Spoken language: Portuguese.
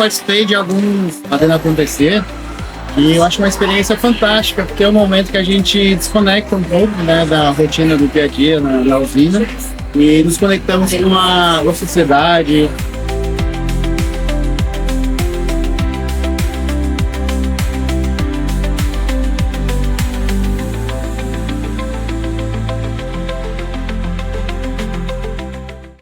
participei de alguns Fazendo Acontecer e eu acho uma experiência fantástica, porque é um momento que a gente desconecta um pouco, né, da rotina do dia a dia na usina e nos conectamos com a sociedade,